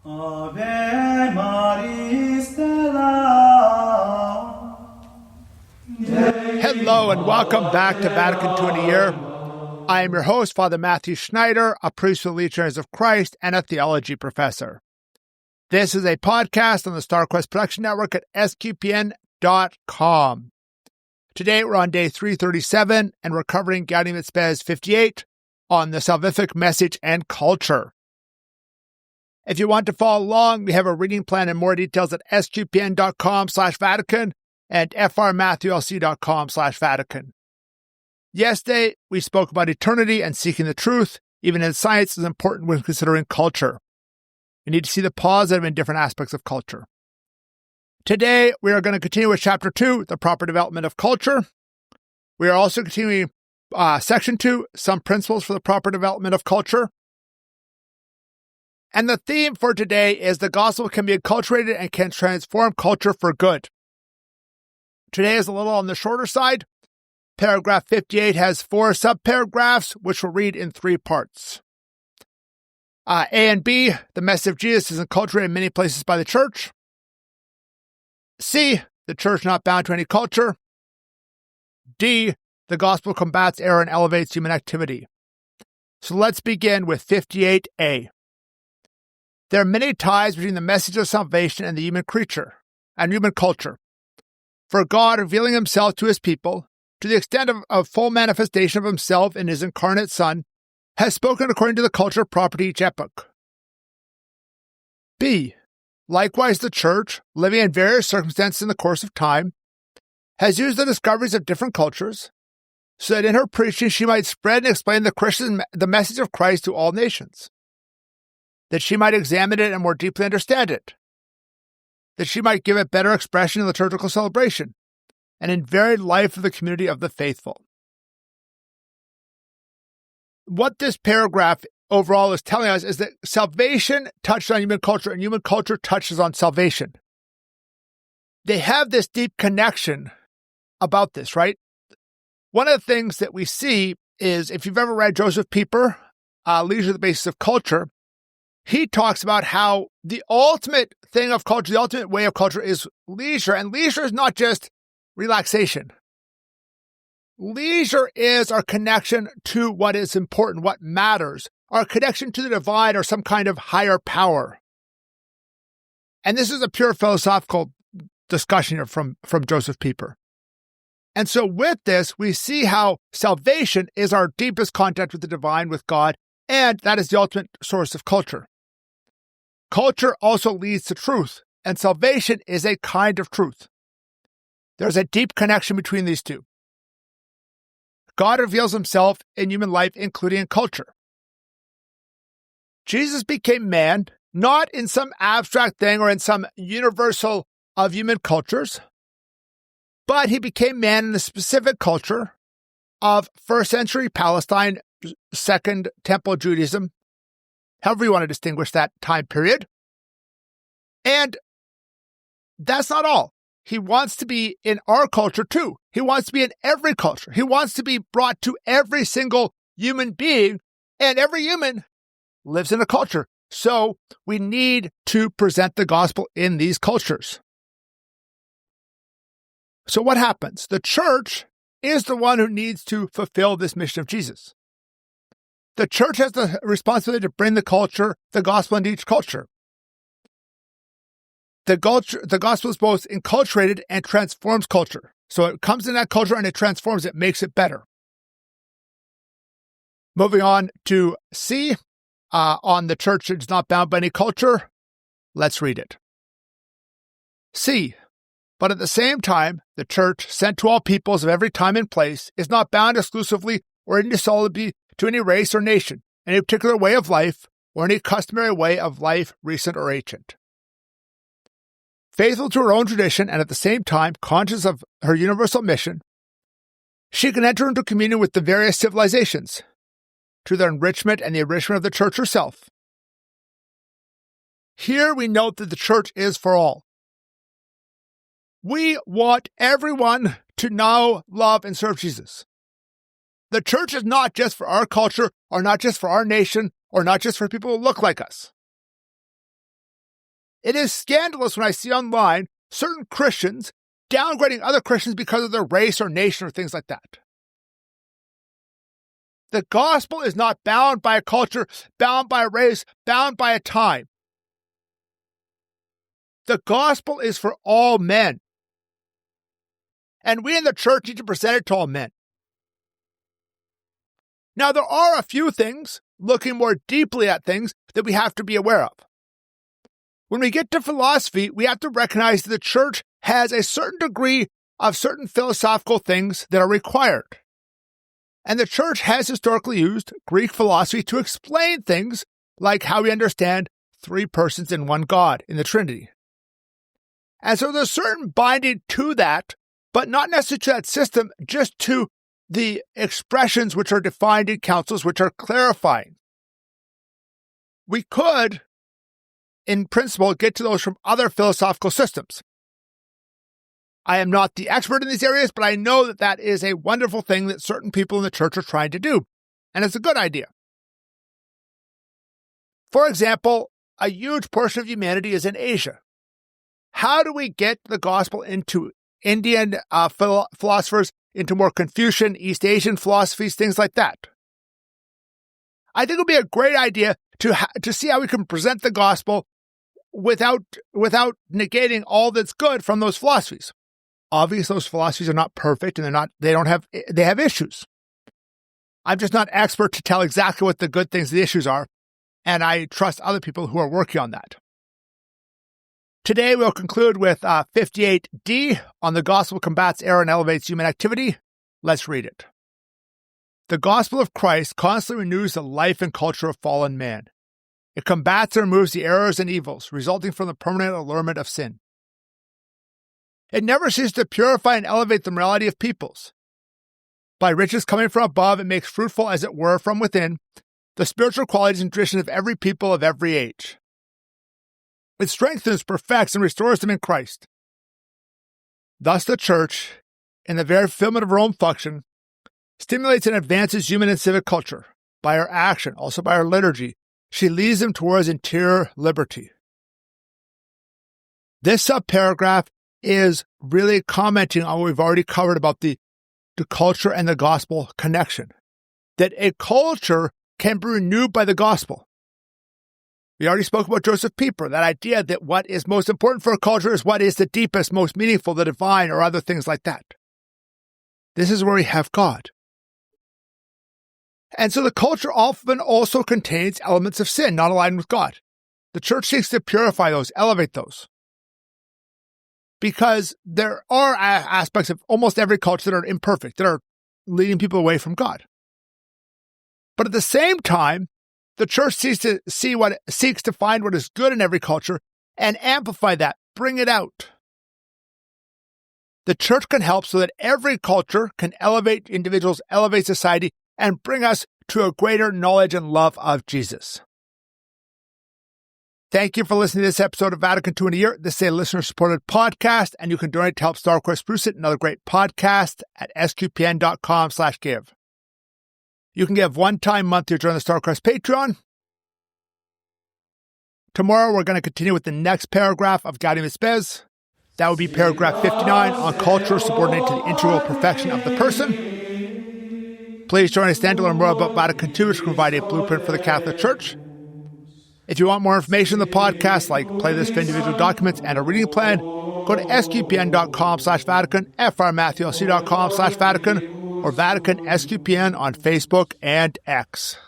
Ave Maris Stella. Hello and welcome back to Vatican II in a Year. I am your host, Father Matthew Schneider, a priest of the Legionaries of Christ and a theology professor. This is a podcast on the StarQuest Production Network at sqpn.com. Today we're on day 337 and we're covering Gaudium et Spes 58 on the Salvific message and culture. If you want to follow along, we have a reading plan and more details at sqpn.com/Vatican and frmatthewlc.com/Vatican. Yesterday, we spoke about eternity and seeking the truth, even as science is important when considering culture. We need to see the positive in different aspects of culture. Today, we are going to continue with Chapter 2, the proper development of culture. We are also continuing Section 2, some principles for the proper development of culture. And the theme for today is the gospel can be enculturated and can transform culture for good. Today is a little on the shorter side. Paragraph 58 has 4 subparagraphs, which we'll read in 3 parts. A and B, the message of Jesus is enculturated in many places by the church. C, the church not bound to any culture. D, the gospel combats error and elevates human activity. So let's begin with 58A. There are many ties between the message of salvation and the human creature and human culture. For God, revealing himself to his people, to the extent of full manifestation of himself in his incarnate Son, has spoken according to the culture proper to each epoch. B. Likewise, the Church, living in various circumstances in the course of time, has used the discoveries of different cultures so that in her preaching she might spread and explain the message of Christ to all nations, that she might examine it and more deeply understand it, that she might give it better expression in liturgical celebration, and in varied life of the community of the faithful. What this paragraph overall is telling us is that salvation touches on human culture and human culture touches on salvation. They have this deep connection about this, right? One of the things that we see is, if you've ever read Joseph Pieper, Leisure, the Basis of Culture, he talks about how the ultimate thing of culture, the ultimate way of culture is leisure, and leisure is not just relaxation. Leisure is our connection to what is important, what matters, our connection to the divine or some kind of higher power. And this is a pure philosophical discussion here from Joseph Pieper. And so with this, we see how salvation is our deepest contact with the divine, with God, and that is the ultimate source of culture. Culture also leads to truth, and salvation is a kind of truth. There's a deep connection between these two. God reveals himself in human life, including in culture. Jesus became man, not in some abstract thing or in some universal of human cultures, but he became man in the specific culture of first century Palestine, Second Temple Judaism, however you want to distinguish that time period. And that's not all. He wants to be in our culture too. He wants to be in every culture. He wants to be brought to every single human being, and every human lives in a culture. So we need to present the gospel in these cultures. So what happens? The church is the one who needs to fulfill this mission of Jesus. The church has the responsibility to bring the gospel into each culture. The gospel is both enculturated and transforms culture. So it comes in that culture and it transforms it, makes it better. Moving on to C, on the church is not bound by any culture. Let's read it. C, but at the same time, the church, sent to all peoples of every time and place, is not bound exclusively or indissolubly to any race or nation, any particular way of life, or any customary way of life, recent or ancient. Faithful to her own tradition and at the same time conscious of her universal mission, she can enter into communion with the various civilizations to their enrichment and the enrichment of the church herself. Here we note that the church is for all. We want everyone to know, love, and serve Jesus. The church is not just for our culture, or not just for our nation, or not just for people who look like us. It is scandalous when I see online certain Christians downgrading other Christians because of their race or nation or things like that. The gospel is not bound by a culture, bound by a race, bound by a time. The gospel is for all men. And we in the church need to present it to all men. Now, there are a few things, looking more deeply at things, that we have to be aware of. When we get to philosophy, we have to recognize that the church has a certain degree of certain philosophical things that are required. And the church has historically used Greek philosophy to explain things like how we understand three persons in one God in the Trinity. And so there's certain binding to that, but not necessarily to that system, just to the expressions which are defined in councils, which are clarifying. We could, in principle, get to those from other philosophical systems. I am not the expert in these areas, but I know that that is a wonderful thing that certain people in the church are trying to do, and it's a good idea. For example, a huge portion of humanity is in Asia. How do we get the gospel into Indian philosophers, into more Confucian, East Asian philosophies, things like that? I think it would be a great idea to see how we can present the gospel without negating all that's good from those philosophies. Obviously, those philosophies are not perfect, and they have issues. I'm just not expert to tell exactly what the good things, the issues are, and I trust other people who are working on that. Today, we'll conclude with 58D on the gospel combats error and elevates human activity. Let's read it. The gospel of Christ constantly renews the life and culture of fallen man. It combats and removes the errors and evils resulting from the permanent allurement of sin. It never ceases to purify and elevate the morality of peoples. By riches coming from above, it makes fruitful, as it were, from within, the spiritual qualities and traditions of every people of every age. It strengthens, perfects, and restores them in Christ. Thus the church, in the very fulfillment of her own function, stimulates and advances human and civic culture. By her action, also by her liturgy, she leads them towards interior liberty. This subparagraph is really commenting on what we've already covered about the culture and the gospel connection. That a culture can be renewed by the gospel. We already spoke about Joseph Pieper, that idea that what is most important for a culture is what is the deepest, most meaningful, the divine, or other things like that. This is where we have God. And so the culture often also contains elements of sin, not aligned with God. The church seeks to purify those, elevate those. Because there are aspects of almost every culture that are imperfect, that are leading people away from God. But at the same time, the church seeks to find what is good in every culture and amplify that, bring it out. The church can help so that every culture can elevate individuals, elevate society, and bring us to a greater knowledge and love of Jesus. Thank you for listening to this episode of Vatican II in a Year. This is a listener-supported podcast, and you can donate to help StarQuest produce it and other great podcasts at sqpn.com/give. You can give one-time monthly to join the StarQuest Patreon. Tomorrow, we're going to continue with the next paragraph of Gaudium et Spes. That would be paragraph 59 on culture subordinate to the integral perfection of the person. Please join us then to learn more about Vatican II, which will provide a blueprint for the Catholic Church. If you want more information on the podcast, like playlists for individual documents and a reading plan, go to sqpn.com/Vatican, frmatthewlc.com/Vatican, or Vatican SQPN on Facebook and X.